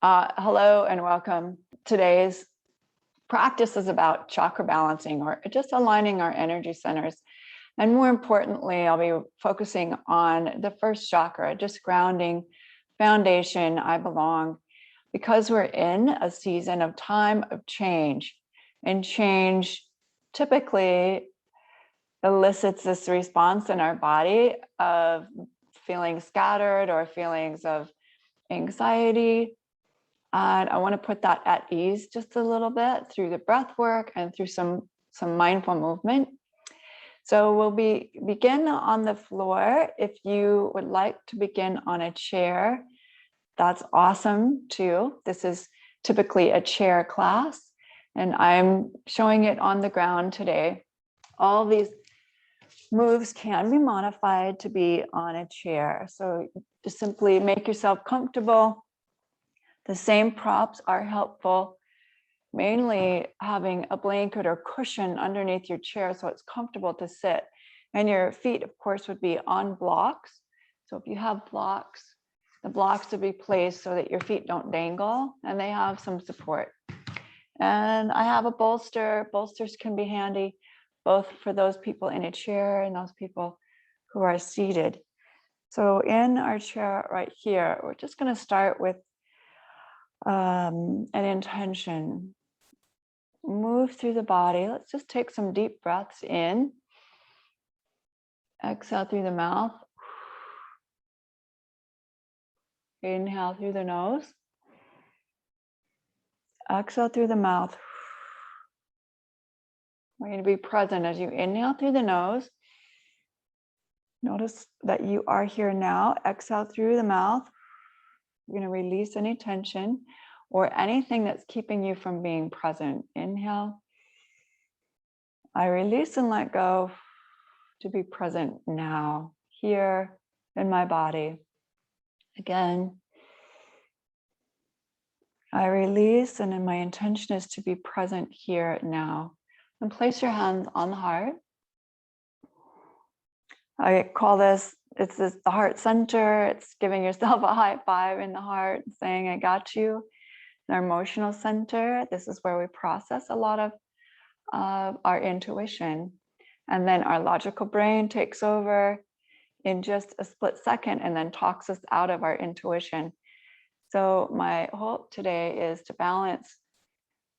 Hello and welcome. Today's practice is about chakra balancing, or just aligning our energy centers. And more importantly, I'll be focusing on the first chakra, just grounding, foundation, I belong, because we're in a season of time of change. And change typically elicits this response in our body of feeling scattered or feelings of anxiety. And I want to put that at ease just a little bit through the breath work and through some mindful movement. So we'll begin on the floor. If you would like to begin on a chair, that's awesome too. This is typically a chair class, and I'm showing it on the ground today. All these moves can be modified to be on a chair. So just simply make yourself comfortable. The same props are helpful, mainly having a blanket or cushion underneath your chair so it's comfortable to sit. And your feet, of course, would be on blocks. So if you have blocks, the blocks would be placed so that your feet don't dangle and they have some support. And I have a bolster. Bolsters can be handy, both for those people in a chair and those people who are seated. So in our chair right here, we're just going to start with an intention. Move through the body. Let's just take some deep breaths in. Exhale through the mouth. Inhale through the nose. Exhale through the mouth. We're going to be present as you inhale through the nose. Notice that you are here now. Exhale through the mouth. You're going to release any tension or anything that's keeping you from being present. Inhale. I release and let go to be present now, here in my body. Again, I release, and then my intention is to be present here now. And place your hands on the heart. I call this, the heart center. It's giving yourself a high five in the heart, saying, I got you. Our emotional center, this is where we process a lot of our intuition. And then our logical brain takes over in just a split second and then talks us out of our intuition. So my hope today is to balance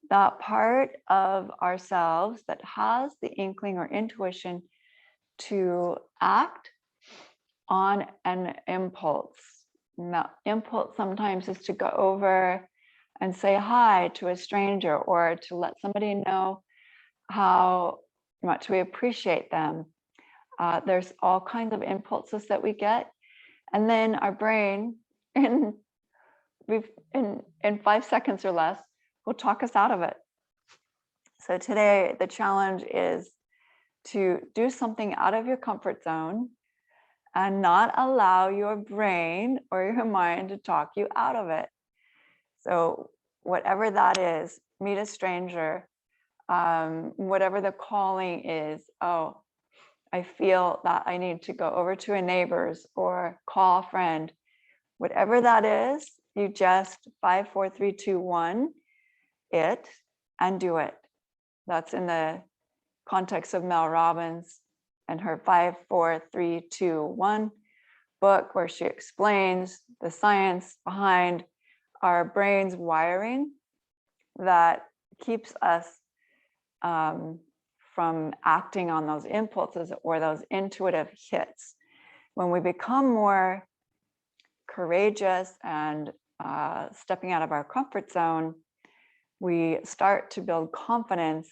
that part of ourselves that has the inkling or intuition to act on an impulse. Now, impulse sometimes is to go over and say hi to a stranger, or to let somebody know how much we appreciate them. There's all kinds of impulses that we get. And then our brain, in 5 seconds or less, will talk us out of it. So today, the challenge is to do something out of your comfort zone and not allow your brain or your mind to talk you out of it. So whatever that is, meet a stranger, whatever the calling is. Oh, I feel that I need to go over to a neighbor's or call a friend. Whatever that is, you just 5, 4, 3, 2, 1 it and do it. That's in the context of Mel Robbins and her 5, 4, 3, 2, 1 book, where she explains the science behind our brain's wiring that keeps us from acting on those impulses or those intuitive hits. When we become more courageous and stepping out of our comfort zone, we start to build confidence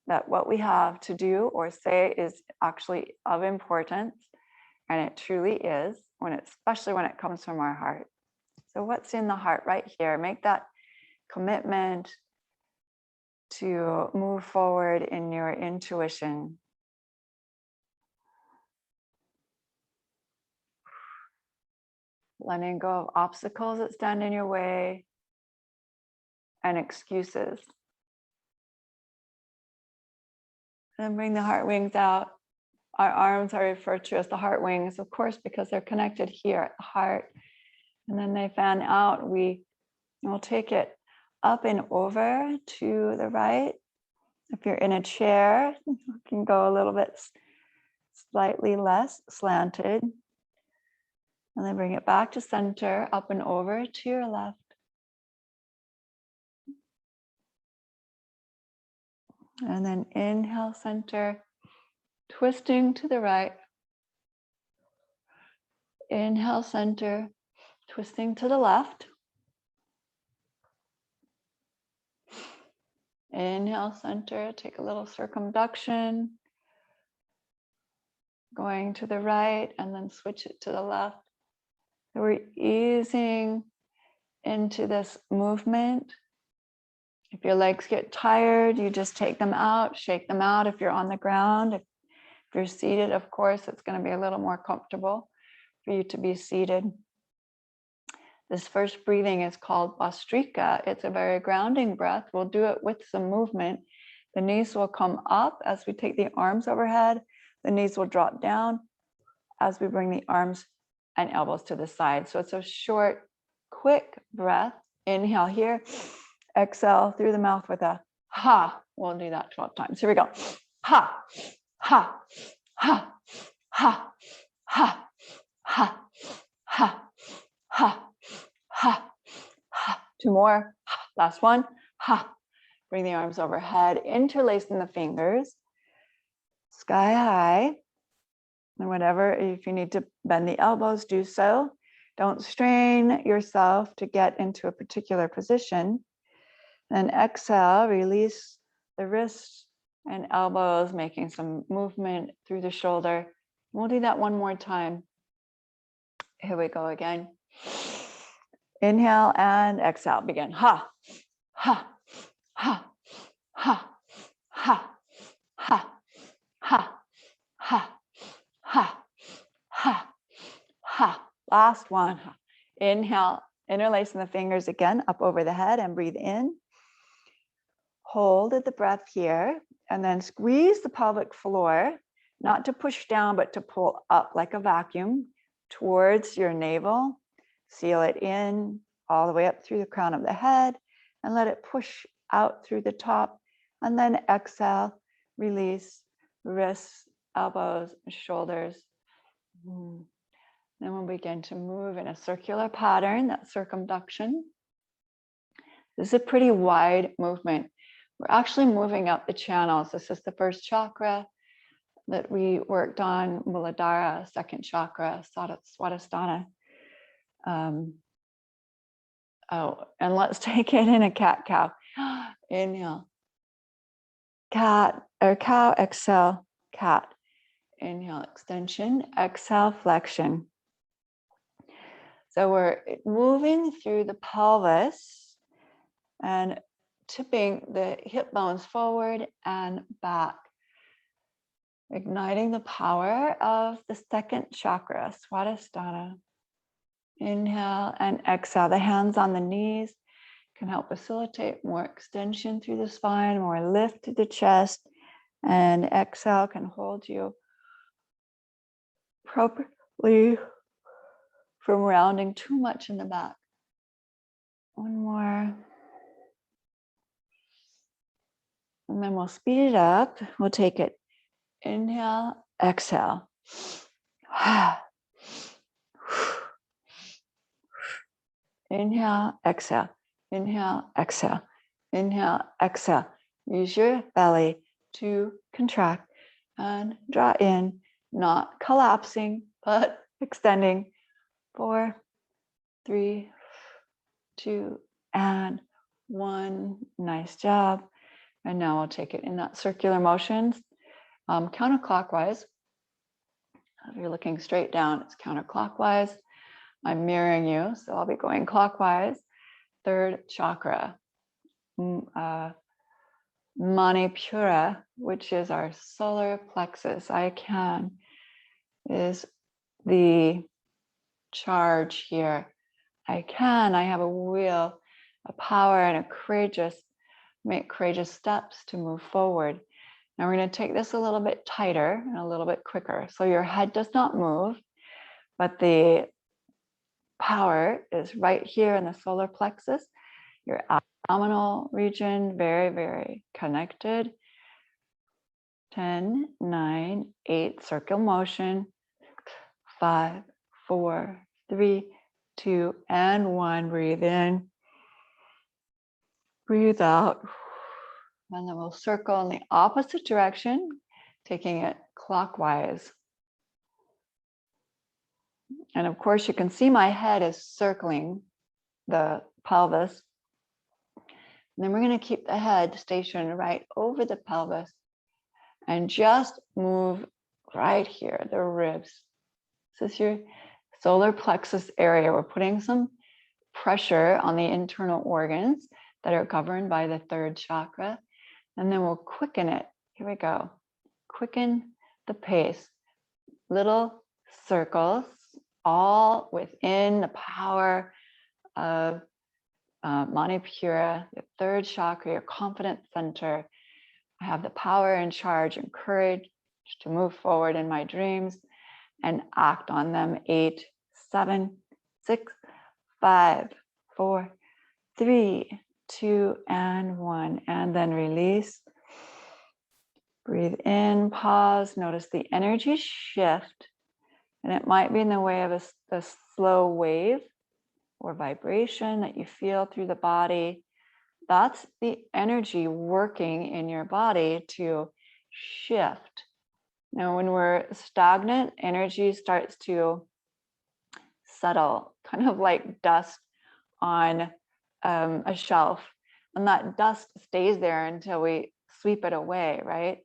that what we have to do or say is actually of importance, and it truly is, especially when it comes from our heart. So what's in the heart right here? Make that commitment to move forward in your intuition. Letting go of obstacles that stand in your way and excuses. And bring the heart wings out. Our arms are referred to as the heart wings, of course, because they're connected here at the heart. And then they fan out. We We'll take it up and over to the right. If you're in a chair, you can go a little bit slightly less slanted. And then bring it back to center, up and over to your left. And then inhale, center, twisting to the right. Inhale, center, twisting to the left. Inhale, center, take a little circumduction. Going to the right and then switch it to the left. So we're easing into this movement. If your legs get tired, you just take them out, shake them out if you're on the ground. If you're seated, of course, it's going to be a little more comfortable for you to be seated. This first breathing is called Bastrika. It's a very grounding breath. We'll do it with some movement. The knees will come up as we take the arms overhead. The knees will drop down as we bring the arms and elbows to the side. So it's a short, quick breath. Inhale here. Exhale through the mouth with a ha. We'll do that 12 times. Here we go. Ha, ha, ha, ha, ha, ha, ha, ha, ha, ha. Two more. Last one. Ha. Bring the arms overhead, interlacing the fingers, sky high. And whatever, if you need to bend the elbows, do so. Don't strain yourself to get into a particular position. Then exhale, release the wrists and elbows, making some movement through the shoulder. We'll do that one more time. Here we go again. Inhale and exhale. Begin. Ha, ha, ha, ha, ha, ha, ha, ha, ha, ha, ha. Last one. Inhale, interlacing the fingers again up over the head and breathe in. Hold the breath here and then squeeze the pelvic floor, not to push down, but to pull up like a vacuum towards your navel. Seal it in all the way up through the crown of the head and let it push out through the top. And then exhale, release wrists, elbows, shoulders. Then we'll begin to move in a circular pattern, that circumduction. This is a pretty wide movement. We're actually moving up the channels. This is the first chakra that we worked on, Muladhara, second chakra, Swadhisthana. And let's take it in a cat-cow. Inhale. Cat, or cow, exhale, cat. Inhale, extension, exhale, flexion. So we're moving through the pelvis and tipping the hip bones forward and back, igniting the power of the second chakra, Swadhisthana. Inhale and exhale. The hands on the knees can help facilitate more extension through the spine, more lift to the chest, and exhale can hold you properly from rounding too much in the back. One more. And then we'll speed it up. We'll take it. Inhale, exhale. Inhale, exhale. Inhale, exhale. Inhale, exhale. Use your belly to contract and draw in, not collapsing, but extending. 4, 3, 2, and 1. Nice job. And now we'll take it in that circular motions, counterclockwise. If you're looking straight down, it's counterclockwise. I'm mirroring you, so I'll be going clockwise. Third chakra, Manipura, which is our solar plexus. I can is the charge here. I have a will, a power, and make courageous steps to move forward. Now we're going to take this a little bit tighter and a little bit quicker. So your head does not move, but the power is right here in the solar plexus. your abdominal region, very, very connected. 10, 9, 8, circle motion. 5, 4, 3, 2, and 1. Breathe in. Breathe out. And then we'll circle in the opposite direction, taking it clockwise. And of course, you can see my head is circling the pelvis. And then we're going to keep the head stationed right over the pelvis and just move right here, the ribs. This is your solar plexus area. We're putting some pressure on the internal organs that are governed by the third chakra. And then we'll quicken it. Here we go. Quicken the pace. Little circles, all within the power of Manipura, the third chakra, your confidence center. I have the power and charge and courage to move forward in my dreams and act on them. 8, 7, 6, 5, 4, 3, 2, and 1. And then release. Breathe in, pause, notice the energy shift. And it might be in the way of a slow wave or vibration that you feel through the body. That's the energy working in your body to shift. Now, when we're stagnant, energy starts to settle, kind of like dust on a shelf. And that dust stays there until we sweep it away, right?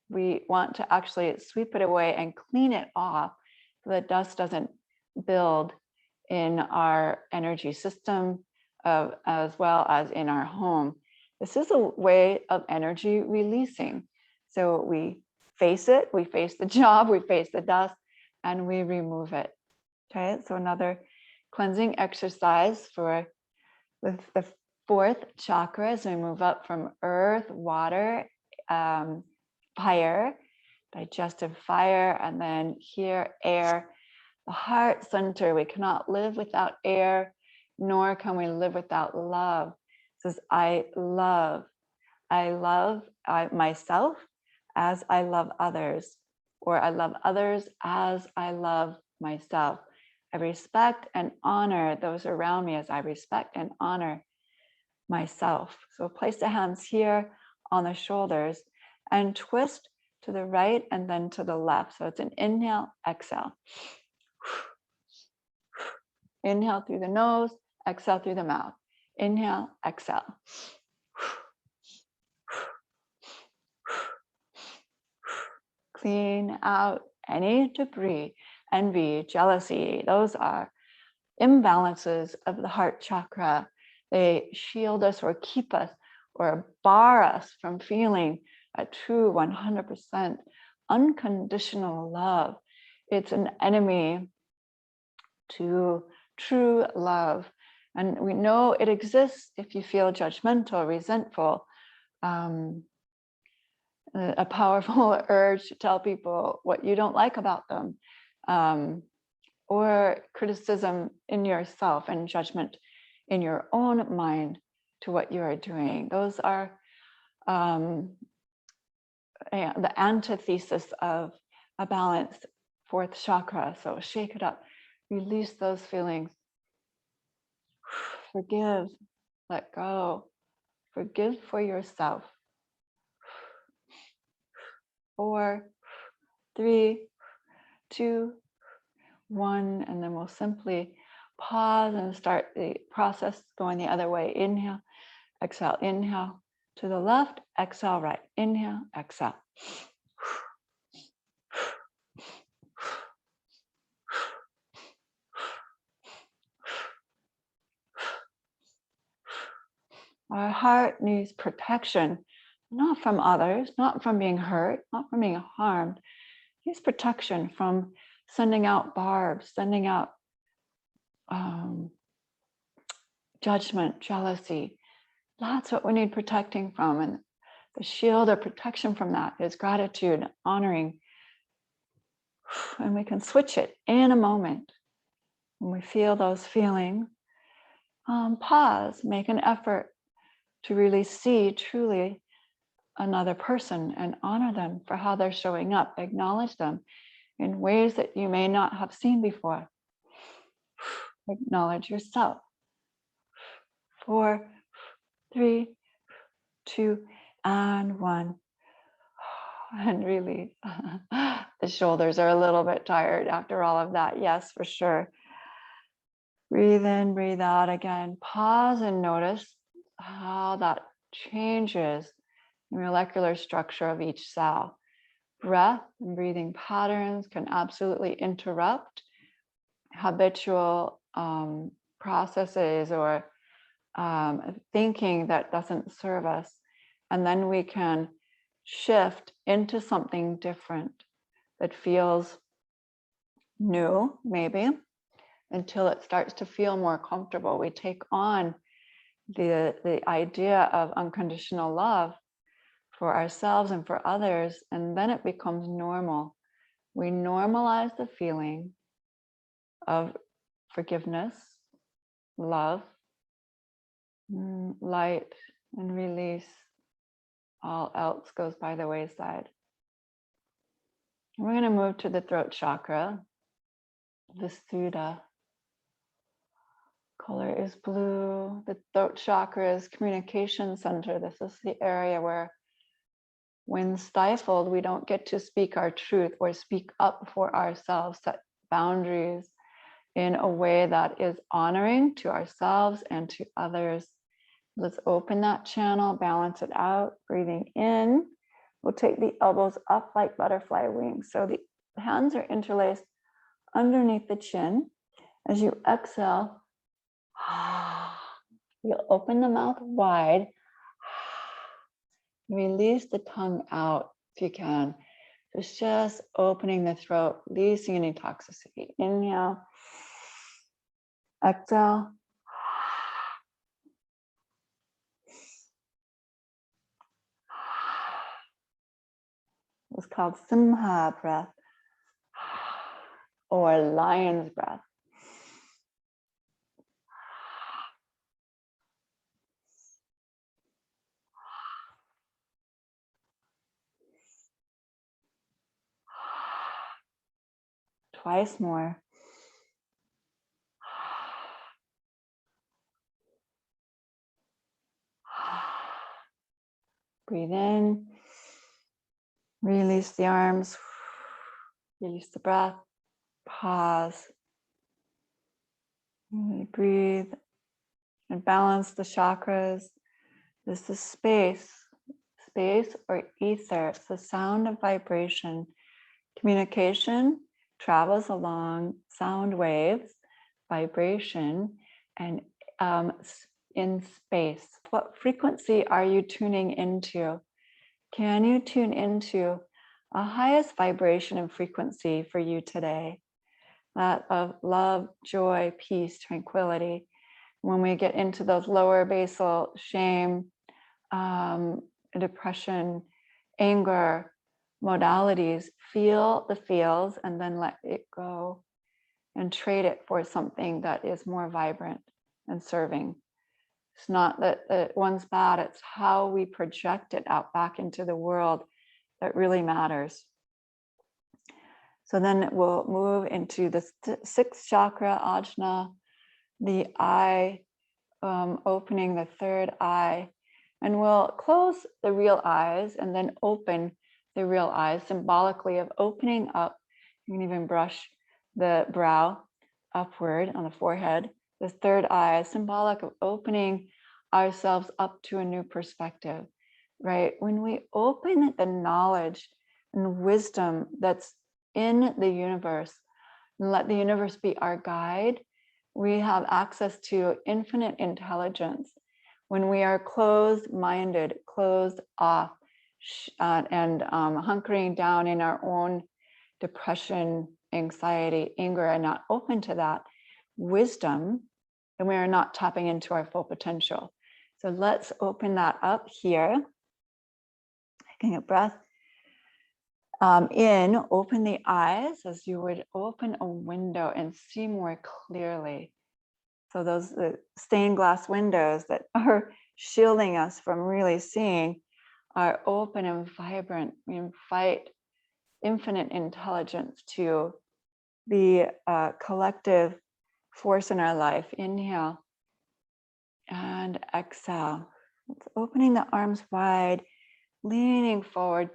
We want to actually sweep it away and clean it off so that dust doesn't build in our energy system as well as in our home. This is a way of energy releasing. So we face it, we face the job, we face the dust, and we remove it. Okay, so another cleansing exercise with the fourth chakra as we move up from earth, water, fire, digestive fire, and then here, air. The heart center, we cannot live without air, nor can we live without love. It says, I love myself as I love others, or I love others as I love myself. I respect and honor those around me as I respect and honor myself. So place the hands here on the shoulders and twist to the right and then to the left. So it's an inhale, exhale. Inhale through the nose, exhale through the mouth. Inhale, exhale. Clean out any debris, envy, jealousy. Those are imbalances of the heart chakra. They shield us or keep us or bar us from feeling a true 100% unconditional love. It's an enemy to true love. And we know it exists if you feel judgmental, resentful, a powerful urge to tell people what you don't like about them, or criticism in yourself and judgment in your own mind to what you are doing. Those are the antithesis of a balanced fourth chakra. So shake it up, release those feelings, forgive, let go, forgive for yourself. 4, 3, 2, 1, and then we'll simply pause and start the process going the other way. Inhale, exhale, inhale to the left, exhale right, inhale, exhale. Our heart needs protection, not from others, not from being hurt, not from being harmed. It needs protection from sending out barbs, sending out judgment, jealousy. That's what we need protecting from. And the shield of protection from that is gratitude, honoring. And we can switch it in a moment when we feel those feelings. pause, make an effort to really see truly another person and honor them for how they're showing up, acknowledge them in ways that you may not have seen before. Acknowledge yourself. 4, 3, 2, and 1. And release. The shoulders are a little bit tired after all of that. Yes, for sure. Breathe in, breathe out again. Pause and notice how that changes the molecular structure of each cell. Breath and breathing patterns can absolutely interrupt habitual processes or thinking that doesn't serve us. And then we can shift into something different that feels new, maybe, until it starts to feel more comfortable. We take on the idea of unconditional love for ourselves and for others, and then it becomes normal. We normalize the feeling of forgiveness, love, light, and release. All else goes by the wayside. We're going to move to the throat chakra. The Suddha color is blue. The throat chakra is communication center. This is the area where, when stifled, we don't get to speak our truth or speak up for ourselves, set boundaries in a way that is honoring to ourselves and to others. Let's open that channel, balance it out. Breathing in, we'll take the elbows up like butterfly wings. So the hands are interlaced underneath the chin. As you exhale, you'll open the mouth wide. Release the tongue out if you can. So it's just opening the throat, releasing any toxicity. Inhale, exhale. It's called Simha breath or lion's breath. Twice more. Breathe in, release the arms, release the breath, pause, breathe, and balance the chakras. This is space or ether. It's the sound of vibration. Communication travels along sound waves, vibration, and in space. What frequency are you tuning into? Can you tune into a highest vibration and frequency for you today? That of love, joy, peace, tranquility. When we get into those lower basal, shame, depression, anger, modalities, feel the feels and then let it go and trade it for something that is more vibrant and serving. It's not that one's bad, it's how we project it out back into the world that really matters. So then we'll move into the sixth chakra, Ajna, the eye, opening the third eye. And we'll close the real eyes and then open the real eyes, symbolically of opening up. You can even brush the brow upward on the forehead. The third eye is symbolic of opening ourselves up to a new perspective, right? When we open the knowledge and wisdom that's in the universe and let the universe be our guide, we have access to infinite intelligence. When we are closed-minded, closed off, and hunkering down in our own depression, anxiety, anger, and not open to that wisdom, then we are not tapping into our full potential. So let's open that up here. Taking a breath in, open the eyes as you would open a window and see more clearly. So those stained glass windows that are shielding us from really seeing are open and vibrant. We invite infinite intelligence to be a collective force in our life. Inhale and exhale. It's opening the arms wide, leaning forward.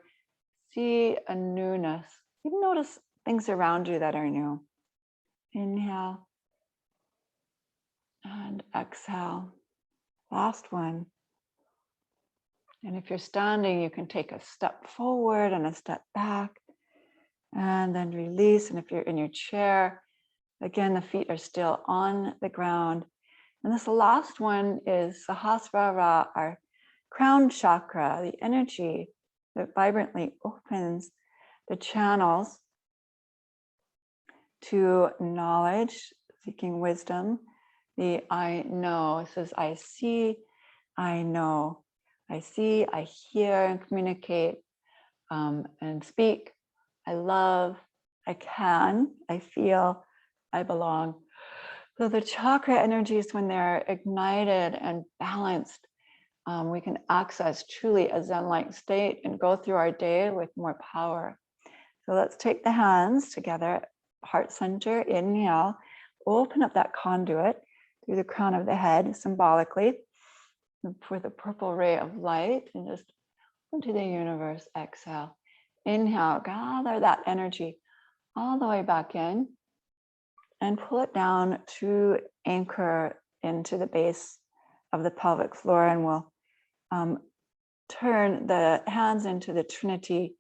See a newness. Even notice things around you that are new. Inhale and exhale. Last one. And if you're standing, you can take a step forward and a step back, and then release. And if you're in your chair, again, the feet are still on the ground. And this last one is Sahasrara, our crown chakra, the energy that vibrantly opens the channels to knowledge, seeking wisdom. The I know, it says I see, I know. I see, I hear and communicate and speak. I love, I can, I feel, I belong. So the chakra energies, when they're ignited and balanced, we can access truly a Zen-like state and go through our day with more power. So let's take the hands together, heart center, inhale, open up that conduit through the crown of the head symbolically with a purple ray of light, and just into the universe. Exhale, inhale, gather that energy all the way back in and pull it down to anchor into the base of the pelvic floor. And we'll turn the hands into the Trinity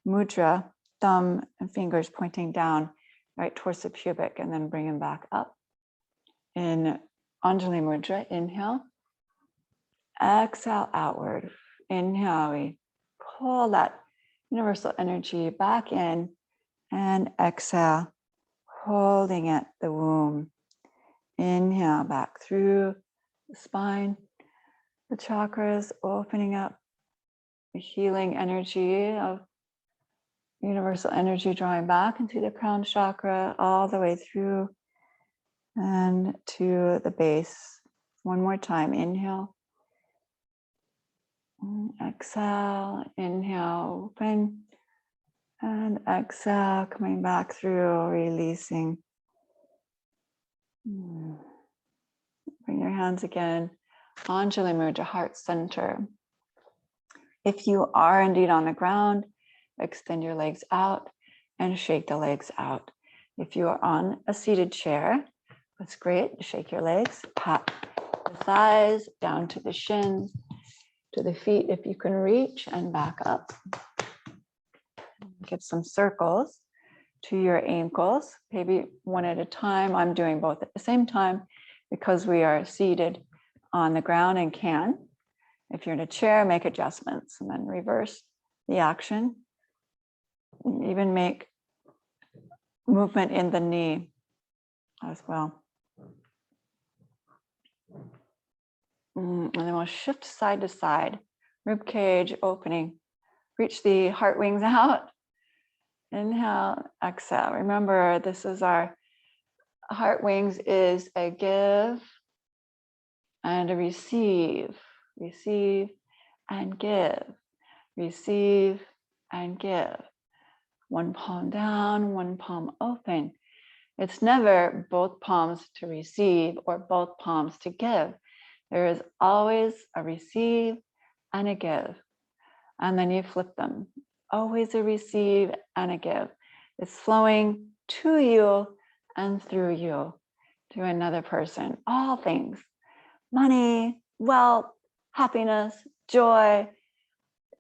Mudra, thumb and fingers pointing down right towards the pubic, and then bring them back up. In Anjali Mudra, inhale. Exhale outward. Inhale, we pull that universal energy back in, and exhale, holding at the womb. Inhale back through the spine, the chakras opening up, the healing energy of universal energy drawing back into the crown chakra all the way through and to the base. One more time, inhale. Exhale, inhale, open, and exhale, coming back through, releasing. Bring your hands again, Anjali Mudra, heart center. If you are indeed on the ground, extend your legs out and shake the legs out. If you are on a seated chair, that's great. Shake your legs, pat the thighs down to the shins, to the feet if you can reach, and back up. Give some circles to your ankles, maybe one at a time. I'm doing both at the same time because we are seated on the ground and can. If you're in a chair, make adjustments and then reverse the action. Even make movement in the knee as well. And then we'll shift side to side, rib cage opening. Reach the heart wings out. Inhale, exhale. Remember, this is our heart wings is a give and a receive. Receive and give. Receive and give. One palm down, one palm open. It's never both palms to receive or both palms to give. There is always a receive and a give. And then you flip them. Always a receive and a give. It's flowing to you and through you, to another person. All things, money, wealth, happiness, joy.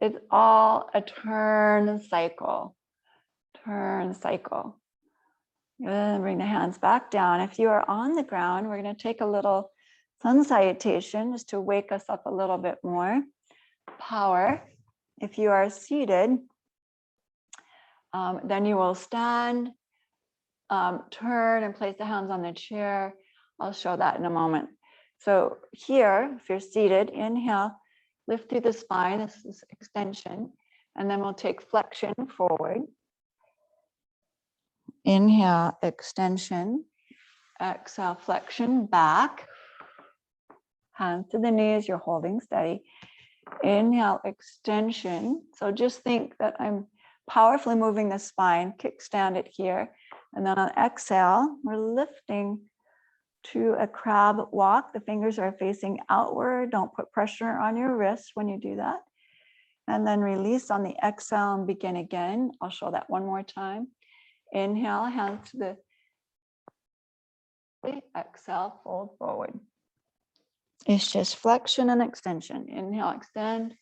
It's all a turn cycle. Turn cycle. Good. Bring the hands back down. If you are on the ground, we're going to take a little sun salutation just to wake us up a little bit more. Power. If you are seated, then you will stand, turn and place the hands on the chair. I'll show that in a moment. So here, if you're seated, inhale, lift through the spine. This is extension. And then we'll take flexion forward. Inhale, extension. Exhale, flexion back. Hands to the knees, you're holding steady. Inhale, extension. So just think that I'm powerfully moving the spine, kickstand it here. And then on exhale, we're lifting to a crab walk. The fingers are facing outward. Don't put pressure on your wrists when you do that. And then release on the exhale and begin again. I'll show that one more time. Inhale, hands to the exhale, fold forward. It's just flexion and extension. Inhale, extend.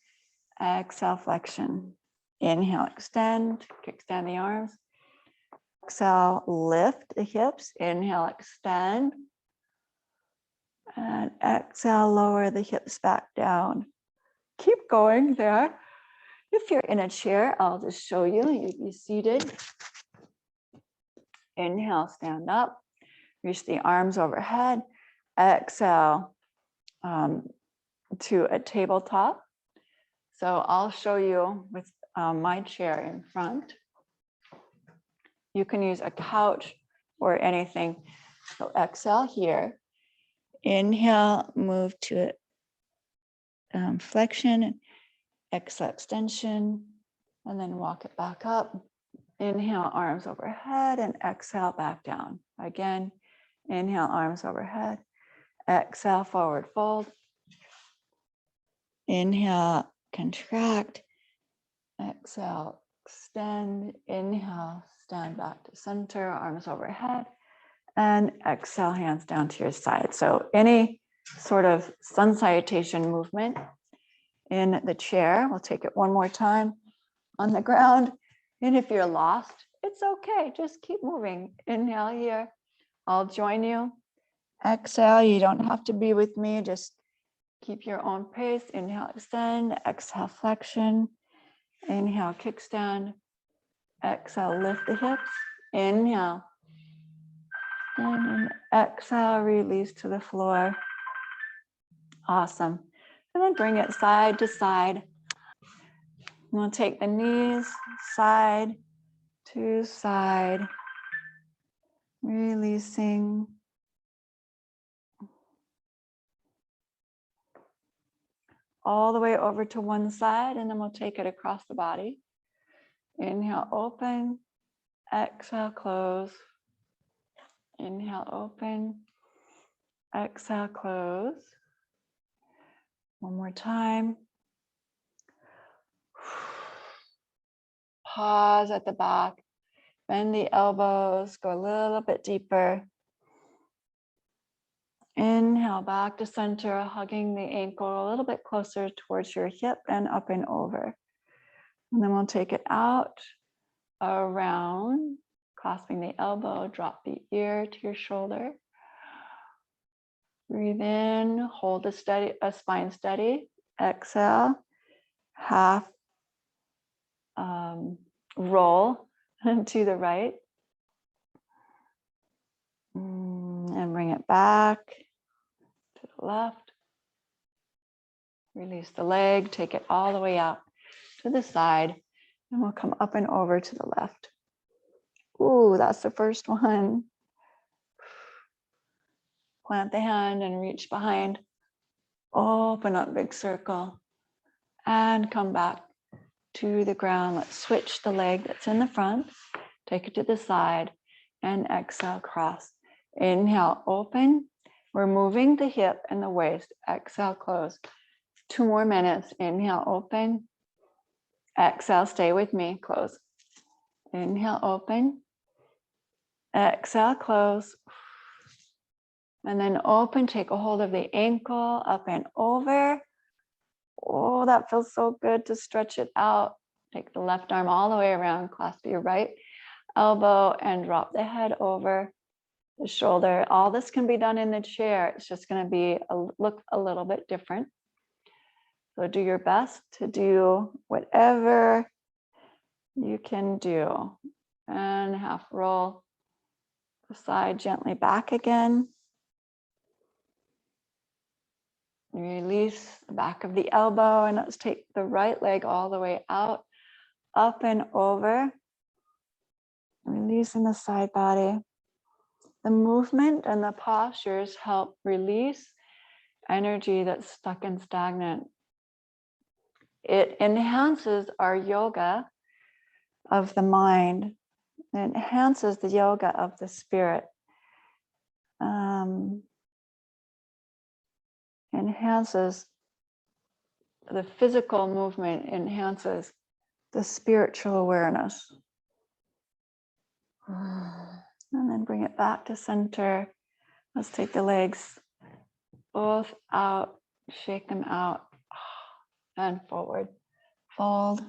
Exhale, flexion. Inhale, extend. Kickstand the arms. Exhale, lift the hips. Inhale, extend. And exhale, lower the hips back down. Keep going there. If you're in a chair, I'll just show you. You be seated. Inhale, stand up. Reach the arms overhead. Exhale to a tabletop. So I'll show you with my chair in front. You can use a couch or anything. So exhale here. Inhale, move to flexion. Exhale, extension. And then walk it back up. Inhale, arms overhead, and exhale, back down. Again, inhale, arms overhead. Exhale, forward fold. Inhale, contract. Exhale, extend. Inhale, stand back to center, arms overhead. And exhale, hands down to your side. So any sort of sun salutation movement in the chair. We'll take it one more time on the ground. And if you're lost, it's okay. Just keep moving. Inhale here. I'll join you. Exhale. You don't have to be with me. Just keep your own pace. Inhale, extend. Exhale, flexion. Inhale, kickstand. Exhale, lift the hips. Inhale. And exhale, release to the floor. Awesome. And then bring it side to side. We'll take the knees side to side, releasing. All the way over to one side, and then we'll take it across the body. Inhale, open. Exhale, close. Inhale, open. Exhale, close. One more time. Pause at the back. Bend the elbows. Go a little bit deeper. Inhale, back to center, hugging the ankle a little bit closer towards your hip and up and over. And then we'll take it out, around, clasping the elbow, drop the ear to your shoulder. Breathe in, hold a spine steady. Exhale, half roll to the right. And bring it back to the left. Release the leg, take it all the way out to the side, and we'll come up and over to the left. Ooh, that's the first one. Plant the hand and reach behind. Open up, big circle, and come back to the ground. Let's switch the leg that's in the front, take it to the side, and exhale, cross. Inhale, open. We're moving the hip and the waist. Exhale, close. 2 more minutes. Inhale, open. Exhale, stay with me, close. Inhale, open. Exhale, close. And then open, take a hold of the ankle, up and over. Oh, that feels so good to stretch it out. Take the left arm all the way around, clasp your right elbow and drop the head over the shoulder. All this can be done in the chair. It's just going to look a little bit different. So do your best to do whatever you can do. And half roll the side gently back again. Release the back of the elbow, and let's take the right leg all the way out, up and over. Releasing the side body. The movement and the postures help release energy that's stuck and stagnant. It enhances our yoga of the mind. It enhances the yoga of the spirit. Enhances the physical movement, enhances the spiritual awareness. And then bring it back to center. Let's take the legs both out, shake them out, and forward. Fold.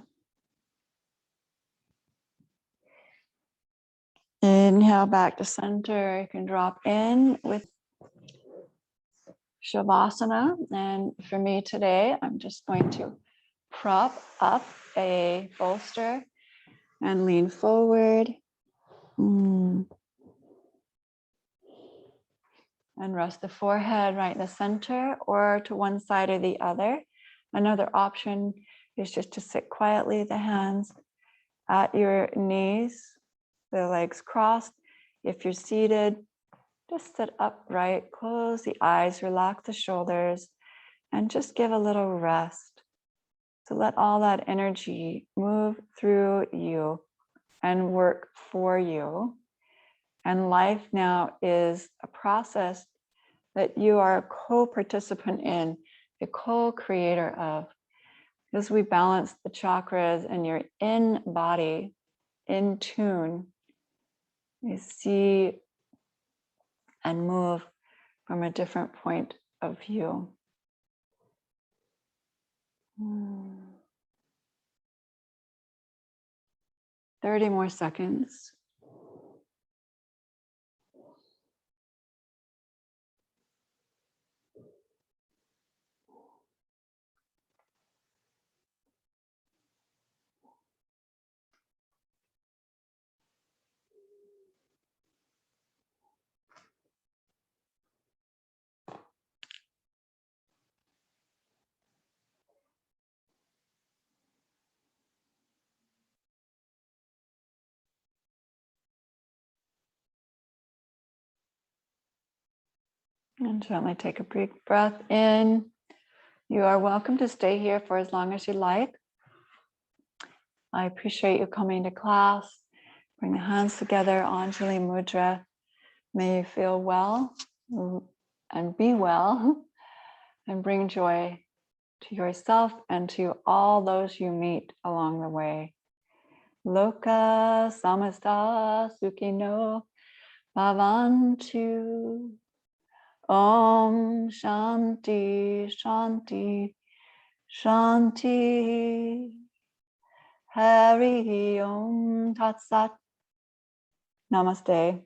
Inhale back to center. You can drop in with Shavasana. And for me today, I'm just going to prop up a bolster and lean forward. And rest the forehead right in the center or to one side or the other. Another option is just to sit quietly, the hands at your knees, the legs crossed. If you're seated, just sit upright, close the eyes, relax the shoulders, and just give a little rest. So let all that energy move through you and work for you. And life now is a process that you are a co-participant in, a co-creator of. As we balance the chakras and you're in body, in tune, you see and move from a different point of view. 30 more seconds. And gently take a big breath in. You are welcome to stay here for as long as you like. I appreciate you coming to class. Bring the hands together, Anjali Mudra. May you feel well and be well and bring joy to yourself and to all those you meet along the way. Loka samasta sukhino bhavantu. Om Shanti Shanti Shanti. Hari Om Tat Sat. Namaste.